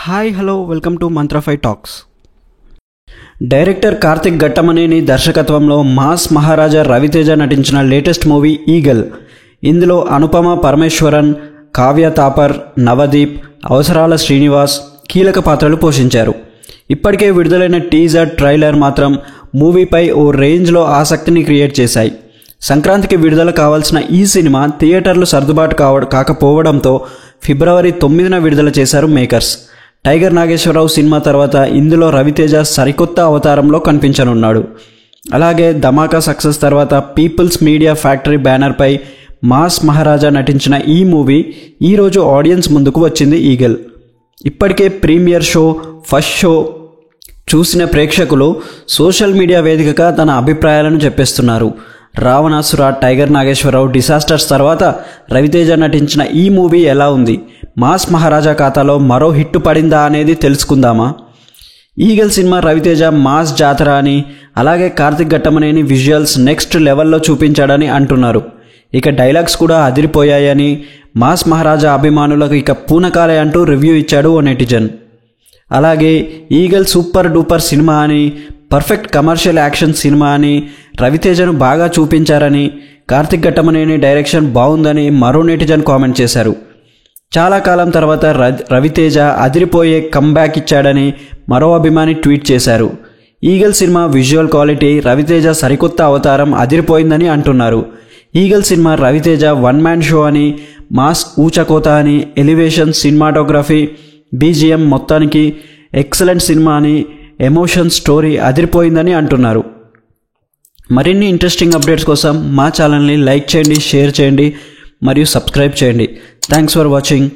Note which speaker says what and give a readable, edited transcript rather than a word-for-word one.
Speaker 1: Hi hello welcome to Mantrafy Talks. Director Karthik Ghattamaneni దర్శకత్వంలో mass మహారాజా రవితేజ నటించిన latest movie eagle. ఇందులో అనుపమ పరమేశ్వరన్, కావ్య తాపర్, నవదీప్, అవసరాల శ్రీనివాస్ కీలక పాత్రలు పోషించారు. ఇప్పటికే విడుదలైన టీజర్, ట్రైలర్ మాత్రం మూవీపై ఓ రేంజ్లో ఆసక్తిని క్రియేట్ చేశాయి. సంక్రాంతికి విడుదల కావాల్సిన ఈ సినిమా థియేటర్లు సర్దుబాటు కాకపోవడంతో ఫిబ్రవరి 9న విడుదల చేశారు మేకర్స్. టైగర్ నాగేశ్వరరావు సినిమా తర్వాత ఇందులో రవితేజ సరికొత్త అవతారంలో కనిపించనున్నాడు. అలాగే ధమాకా సక్సెస్ తర్వాత పీపుల్స్ మీడియా ఫ్యాక్టరీ బ్యానర్పై మాస్ మహారాజా నటించిన ఈ మూవీ ఈరోజు ఆడియన్స్ ముందుకు వచ్చింది. ఈగల్ ఇప్పటికే ప్రీమియర్ షో, ఫస్ట్ షో చూసిన ప్రేక్షకులు సోషల్ మీడియా వేదికగా తన అభిప్రాయాలను చెప్పేస్తున్నారు. రావణాసుర, టైగర్ నాగేశ్వరరావు, డిసాస్టర్స్ తర్వాత రవితేజ నటించిన ఈ మూవీ ఎలా ఉంది? మాస్ మహారాజా ఖాతాలో మరో హిట్ పడిందా అనేది తెలుసుకుందామా? ఈగల్ సినిమా రవితేజ మాస్ జాతర అని, అలాగే కార్తిక్ ఘట్టమనేని విజువల్స్ నెక్స్ట్ లెవెల్లో చూపించాడని అంటున్నారు. ఇక డైలాగ్స్ కూడా అదిరిపోయాయని, మాస్ మహారాజా అభిమానులకు ఇక పూనకాలే అంటూ రివ్యూ ఇచ్చాడు ఓ నెటిజన్. అలాగే ఈగల్ సూపర్ డూపర్ సినిమా అని, పర్ఫెక్ట్ కమర్షియల్ యాక్షన్ సినిమా అని, రవితేజను బాగా చూపించారని, కార్తిక్ ఘట్టమనేని డైరెక్షన్ బాగుందని మరో నెటిజన్ కామెంట్ చేశారు. చాలా కాలం తర్వాత రవితేజ అదిరిపోయే కంబ్యాక్ ఇచ్చాడని మరో అభిమాని ట్వీట్ చేశారు. Eagle cinema visual quality, Ravi Teja సరికొత్త అవతారం అదిరిపోయిందని అంటున్నారు. Eagle cinema Ravi Teja one man show అని, మాస్ ఊచకోత అని, ఎలివేషన్, సినిమాటోగ్రఫీ, బీజిఎం మొత్తానికి ఎక్సలెంట్ సినిమా అని, ఎమోషన్, స్టోరీ అదిరిపోయిందని అంటున్నారు. మరిన్ని ఇంట్రెస్టింగ్ అప్డేట్స్ కోసం మా ఛానల్ని లైక్ చేయండి, షేర్ చేయండి మరియు సబ్స్క్రైబ్ చేయండి. Thanks for watching.